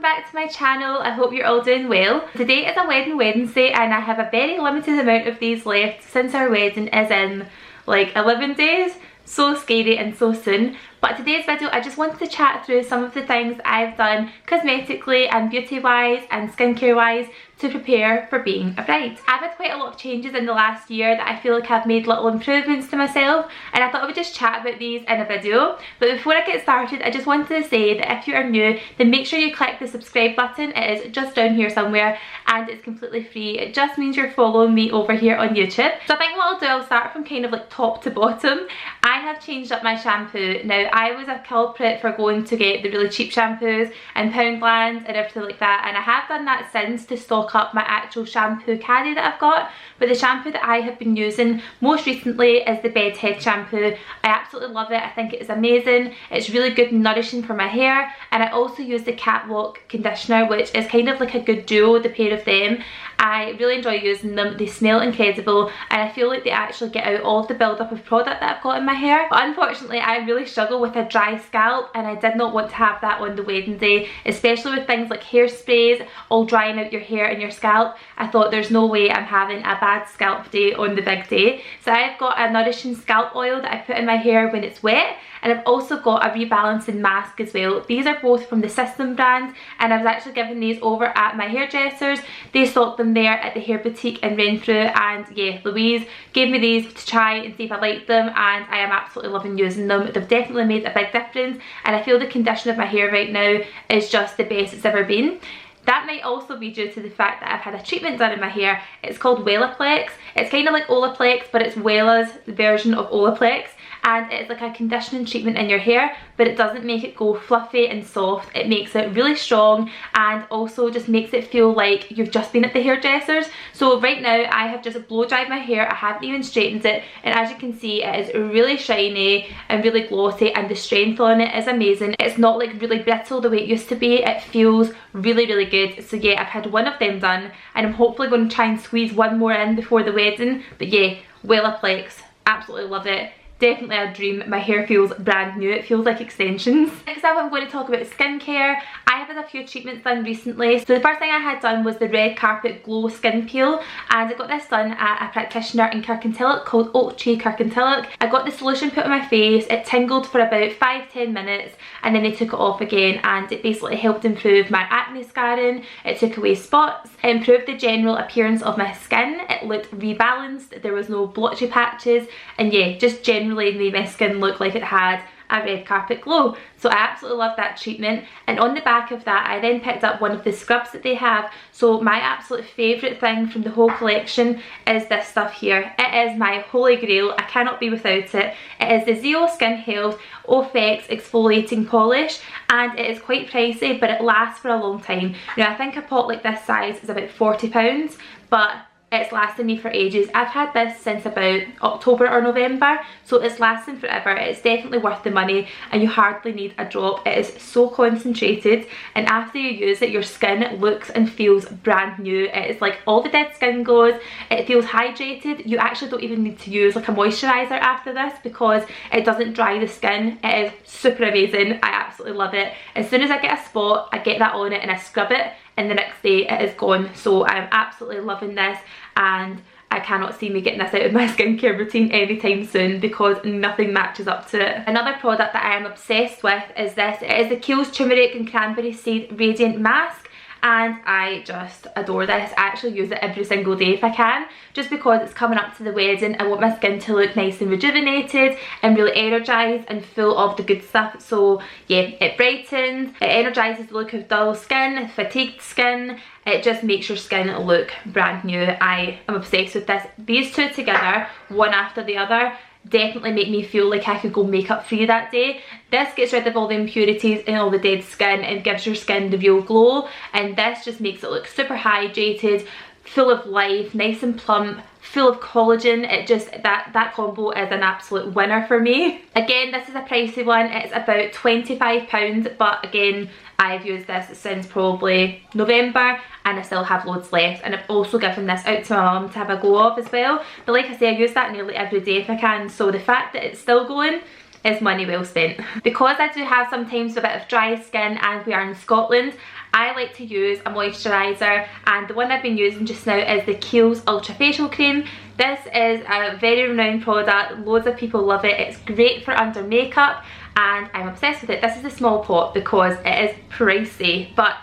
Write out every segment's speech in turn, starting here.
back to my channel. I hope you're all doing well. Today is a wedding Wednesday and I have a very limited amount of these left since our wedding is in like 11 days. So scary and so soon. But today's video I just wanted to chat through some of the things I've done cosmetically and beauty wise and skincare wise to prepare for being a bride. I've had quite a lot of changes in the last year that I feel like I've made little improvements to myself, and I thought I would just chat about these in a video. But before I get started, I just wanted to say that if you are new, then make sure you click the subscribe button. It is just down here somewhere and it's completely free. It just means you're following me over here on YouTube. So I think what I'll do, I'll start from kind of like top to bottom. I have changed up my shampoo. Now I was a culprit for going to get the really cheap shampoos and Poundland and everything like that, and I have done that since to stock up my actual shampoo caddy that I've got. But the shampoo that I have been using most recently is the Bedhead shampoo. I absolutely love it. I think it is amazing. It's really good and nourishing for my hair, and I also use the Catwalk conditioner, which is kind of like a good duo, the pair of them. I really enjoy using them. They smell incredible and I feel like they actually get out all of the build-up of product that I've got in my hair. But unfortunately I really struggle with a dry scalp, and I did not want to have that on the wedding day, especially with things like hairsprays all drying out your hair and your scalp. I thought there's no way I'm having a bad scalp day on the big day. So I've got a nourishing scalp oil that I put in my hair when it's wet, and I've also got a rebalancing mask as well. These are both from the System brand, and I was actually given these over at my hairdressers. They stocked them there at the Hair Boutique in Renfrew, and yeah, Louise gave me these to try and see if I liked them, and I am absolutely loving using them. They've definitely made a big difference, and I feel the condition of my hair right now is just the best it's ever been. That might also be due to the fact that I've had a treatment done in my hair. It's called Wellaplex. It's kind of like Olaplex, but it's Wella's version of Olaplex. And it's like a conditioning treatment in your hair, but it doesn't make it go fluffy and soft. It makes it really strong and also just makes it feel like you've just been at the hairdressers. So right now I have just blow dried my hair. I haven't even straightened it, and as you can see it is really shiny and really glossy, and the strength on it is amazing. It's not like really brittle the way it used to be. It feels really good. So yeah, I've had one of them done and I'm hopefully going to try and squeeze one more in before the wedding. But yeah, Wellaplex, absolutely love it. Definitely a dream. My hair feels brand new. It feels like extensions. Next up I'm going to talk about skincare. I have had a few treatments done recently. So the first thing I had done was the Red Carpet Glow Skin Peel, and I got this done at a practitioner in Kirkintilloch called OAKTREE Kirkintilloch. I got the solution put on my face. It tingled for about 5-10 minutes and then they took it off again, and it basically helped improve my acne scarring. It took away spots. It improved the general appearance of my skin. It looked rebalanced. There was no blotchy patches, and yeah, just generally made my skin look like it had a red carpet glow. So I absolutely love that treatment. And on the back of that I then picked up one of the scrubs that they have. So my absolute favourite thing from the whole collection is this stuff here. It is my holy grail. I cannot be without it. It is the Zeo Skin Health OFX Exfoliating Polish, and it is quite pricey but it lasts for a long time. Now I think a pot like this size is about £40, but it's lasted me for ages. I've had this since about October or November, so it's lasting forever. It's definitely worth the money and you hardly need a drop. It is so concentrated, and after you use it your skin looks and feels brand new. It is like all the dead skin goes. It feels hydrated. You actually don't even need to use like a moisturiser after this because it doesn't dry the skin. It is super amazing. I absolutely love it. As soon as I get a spot I get that on it and I scrub it, and the next day it is gone. So I'm absolutely loving this, and I cannot see me getting this out of my skincare routine anytime soon because nothing matches up to it. Another product that I am obsessed with is this. It is the Kiehl's Turmeric and Cranberry Seed Radiant Mask, and I just adore this. I actually use it every single day if I can, just because it's coming up to the wedding. I want my skin to look nice and rejuvenated and really energised and full of the good stuff. So yeah, it brightens, it energises the look of dull skin, fatigued skin. It just makes your skin look brand new. I am obsessed with this. These two together, one after the other, definitely make me feel like I could go makeup free that day. This gets rid of all the impurities and all the dead skin and gives your skin the real glow, and this just makes it look super hydrated, full of life, nice and plump, full of collagen. It just, that combo is an absolute winner for me. Again, this is a pricey one. It's about £25, but again I've used this since probably November and I still have loads left, and I've also given this out to my mum to have a go of as well. But like I say, I use that nearly every day if I can, so the fact that it's still going is money well spent. Because I do have sometimes a bit of dry skin and we are in Scotland, I like to use a moisturiser, and the one I've been using just now is the Kiehl's Ultra Facial Cream. This is a very renowned product, loads of people love it, it's great for under makeup and I'm obsessed with it. This is a small pot because it is pricey, but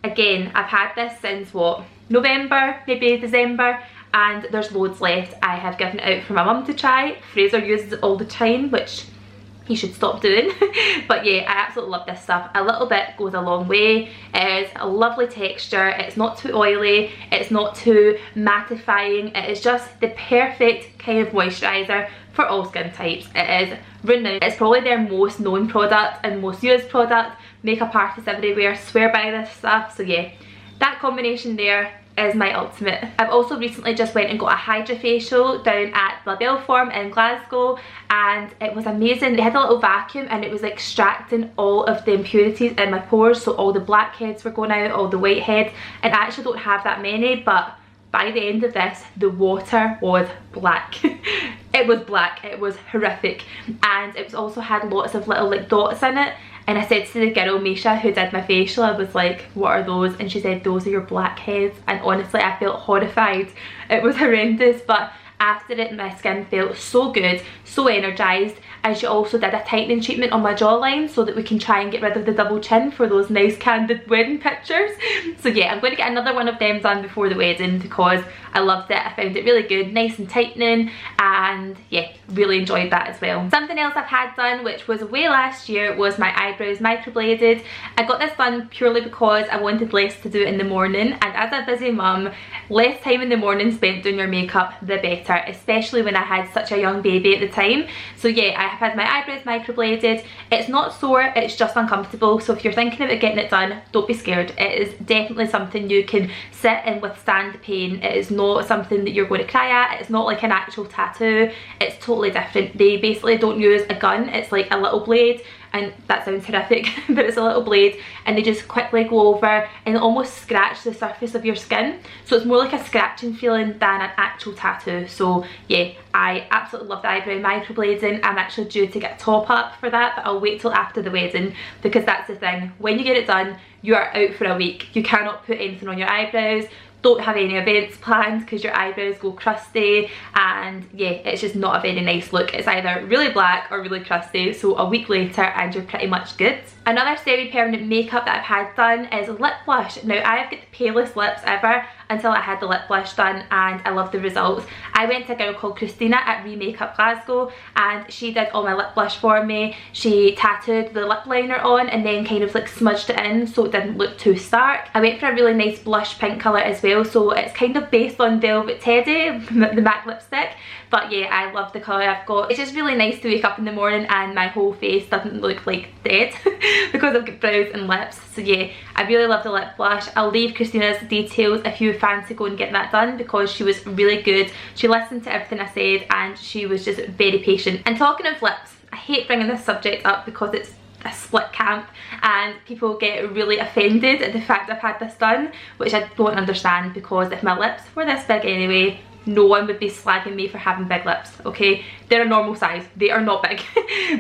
again, I've had this since what, November, maybe December, and there's loads left. I have given it out for my mum to try. Fraser uses it all the time, which he should stop doing. But yeah, I absolutely love this stuff. A little bit goes a long way. It is a lovely texture, it's not too oily, it's not too mattifying, it is just the perfect kind of moisturiser for all skin types. It is renowned, it's probably their most known product and most used product. Makeup artists everywhere swear by this stuff, so yeah, that combination there is my ultimate. I've also recently just went and got a Hydra Facial down at La Belle Form in Glasgow, and it was amazing. They had a little vacuum and it was extracting all of the impurities in my pores, so all the blackheads were going out, all the whiteheads, and I actually don't have that many, but by the end of this, the water was black. It was black, it was horrific, and it was also had lots of little like dots in it. And I said to the girl, Misha, who did my facial, I was like, what are those? And she said, those are your blackheads. And honestly, I felt horrified. It was horrendous, but after it, my skin felt so good, so energised. And she also did a tightening treatment on my jawline so that we can try and get rid of the double chin for those nice candid wedding pictures. So yeah, I'm going to get another one of them done before the wedding because I loved it. I found it really good, nice and tightening, and yeah, really enjoyed that as well. Something else I've had done, which was way last year, was my eyebrows microbladed. I got this done purely because I wanted less to do in the morning, and as a busy mum, less time in the morning spent doing your makeup the better, especially when I had such a young baby at the time. So yeah, I have had my eyebrows microbladed. It's not sore, it's just uncomfortable, so if you're thinking about getting it done, don't be scared. It is definitely something you can sit and withstand the pain. It is not something that you're going to cry at. It's not like an actual tattoo, it's totally different. They basically don't use a gun, it's like a little blade, and that sounds horrific, but it's a little blade, and they just quickly go over and almost scratch the surface of your skin. So it's more like a scratching feeling than an actual tattoo. So yeah, I absolutely love the eyebrow microblading. I'm actually due to get a top up for that, but I'll wait till after the wedding, because that's the thing. When you get it done, you are out for a week. You cannot put anything on your eyebrows. Don't have any events planned because your eyebrows go crusty, and yeah, it's just not a very nice look. It's either really black or really crusty, so a week later and you're pretty much good. Another semi-permanent makeup that I've had done is lip blush. Now, I've got the palest lips ever until I had the lip blush done, and I love the results. I went to a girl called Christina at Remakeup Glasgow, and she did all my lip blush for me. She tattooed the lip liner on and then kind of like smudged it in so it didn't look too stark. I went for a really nice blush pink colour as well, so it's kind of based on Velvet Teddy, the MAC lipstick. But yeah, I love the colour I've got. It's just really nice to wake up in the morning and my whole face doesn't look like dead because I've got brows and lips. So yeah, I really love the lip blush. I'll leave Christina's details if you fancy going and getting that done, because she was really good. She listened to everything I said and she was just very patient. And talking of lips, I hate bringing this subject up because it's a split camp and people get really offended at the fact I've had this done, which I don't understand, because if my lips were this big anyway, no one would be slagging me for having big lips, okay? They're a normal size, they are not big.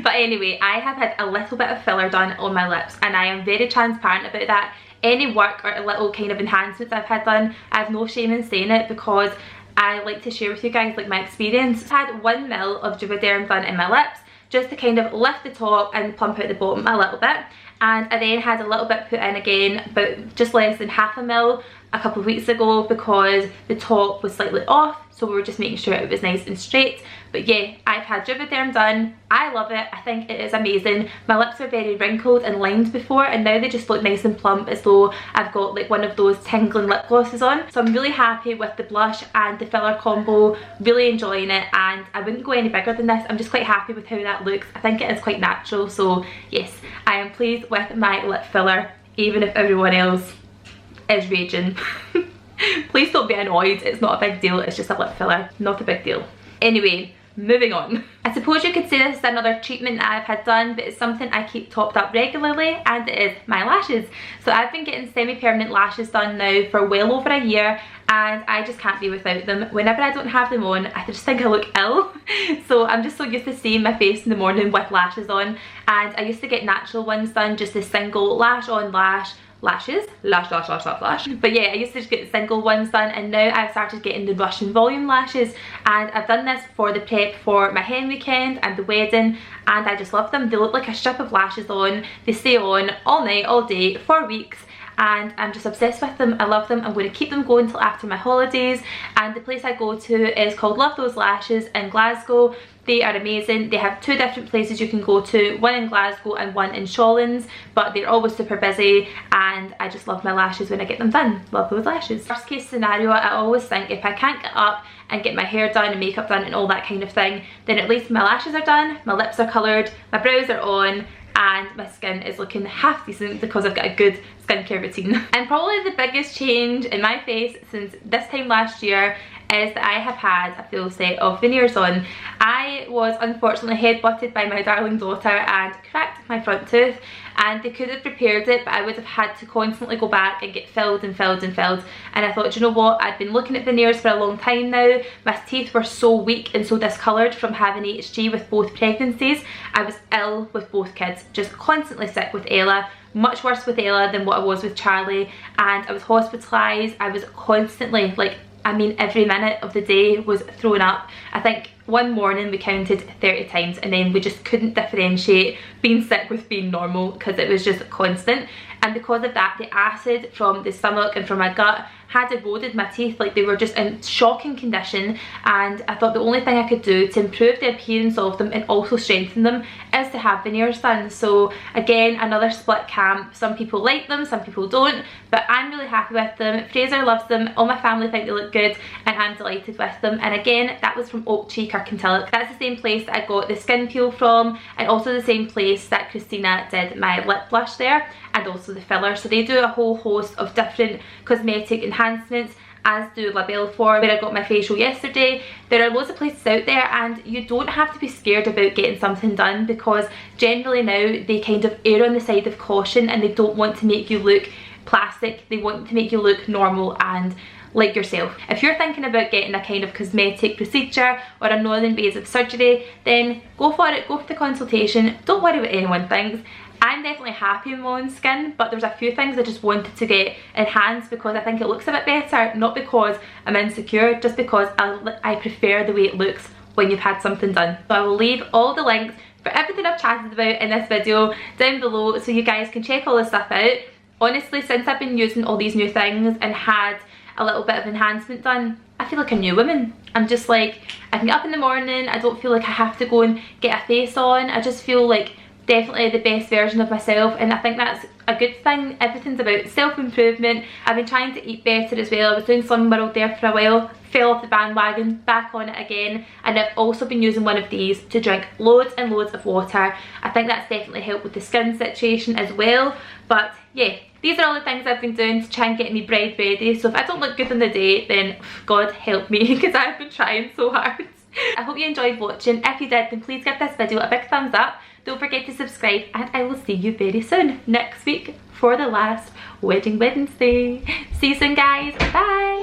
But anyway, I have had a little bit of filler done on my lips, and I am very transparent about that. Any work or little kind of enhancements I've had done, I have no shame in saying it, because I like to share with you guys like my experience. I've had 1 ml of Juvederm done in my lips, just to kind of lift the top and plump out the bottom a little bit. And I then had a little bit put in again, about just less than half a ml a couple of weeks ago, because the top was slightly off, so we were just making sure it was nice and straight. But yeah, I've had Juvederm done. I love it. I think it is amazing. My lips were very wrinkled and lined before, and now they just look nice and plump, as though I've got like one of those tingling lip glosses on. So I'm really happy with the blush and the filler combo, really enjoying it, and I wouldn't go any bigger than this. I'm just quite happy with how that looks. I think it is quite natural, so yes, I am pleased with my lip filler, even if everyone else is raging. Please don't be annoyed, it's not a big deal, it's just a lip filler, not a big deal. Anyway, moving on. I suppose you could say this is another treatment that I've had done, but it's something I keep topped up regularly, and it is my lashes. So I've been getting semi-permanent lashes done now for well over a year, and I just can't be without them. Whenever I don't have them on, I just think I look ill. So I'm just so used to seeing my face in the morning with lashes on, and I used to get natural ones done, just a single lash on lash, lashes, lash. But yeah, I used to just get the single ones done, and now I've started getting the Russian volume lashes, and I've done this for the prep for my hen weekend and the wedding, and I just love them. They look like a strip of lashes on. They stay on all night, all day, for weeks, and I'm just obsessed with them. I love them. I'm going to keep them going until after my holidays, and the place I go to is called Love Those Lashes in Glasgow. They are amazing. They have 2 different places you can go to, one in Glasgow and one in Shawlands, but they're always super busy, and I just love my lashes when I get them done. Love those lashes. Worst case scenario, I always think if I can't get up and get my hair done and makeup done and all that kind of thing, then at least my lashes are done, my lips are coloured, my brows are on, and my skin is looking half decent because I've got a good skincare routine. And probably the biggest change in my face since this time last year is that I have had a full set of veneers on. I was unfortunately headbutted by my darling daughter and cracked my front tooth, and they could have repaired it, but I would have had to constantly go back and get filled and filled and filled. And I thought, you know what, I've been looking at veneers for a long time now. My teeth were so weak and so discoloured from having HG with both pregnancies. I was ill with both kids, just constantly sick with Ella. Much worse with Ella than what I was with Charlie, and I was hospitalised. I was constantly, like, I mean, every minute of the day was throwing up. I think one morning we counted 30 times, and then we just couldn't differentiate being sick with being normal because it was just constant. And because of that, the acid from the stomach and from my gut had eroded my teeth. Like, they were just in shocking condition, and I thought the only thing I could do to improve the appearance of them and also strengthen them is to have veneers done. So again, another split camp. Some people like them, some people don't, but I'm really happy with them. Fraser loves them, all my family think they look good, and I'm delighted with them. And again, that was from OAKTREE, Kirkintilloch. That's the same place that I got the skin peel from, and also the same place that Christina did my lip blush there, and also the filler. So they do a whole host of different cosmetic enhancements, as do La Belle Form, where I got my facial yesterday. There are loads of places out there, and you don't have to be scared about getting something done, because generally now they kind of err on the side of caution, and they don't want to make you look plastic. They want to make you look normal and like yourself. If you're thinking about getting a kind of cosmetic procedure or a non-invasive surgery, then go for it, go for the consultation. Don't worry what anyone thinks. I'm definitely happy with my own skin, but there's a few things I just wanted to get enhanced because I think it looks a bit better, not because I'm insecure, just because I prefer the way it looks when you've had something done. So I will leave all the links for everything I've chatted about in this video down below, so you guys can check all this stuff out. Honestly, since I've been using all these new things and had a little bit of enhancement done, I feel like a new woman. I'm just like, I can get up in the morning, I don't feel like I have to go and get a face on. I just feel like definitely the best version of myself, and I think that's a good thing. Everything's about self-improvement. I've been trying to eat better as well. I was doing Slim World there for a while, fell off the bandwagon, back on it again, and I've also been using one of these to drink loads and loads of water. I think that's definitely helped with the skin situation as well. But yeah, these are all the things I've been doing to try and get me bride ready. So if I don't look good on the day, then God help me, because I've been trying so hard. I hope you enjoyed watching. If you did, then please give this video a big thumbs up. Don't forget to subscribe, and I will see you very soon next week for the last Wedding Wednesday. See you soon, guys. Bye.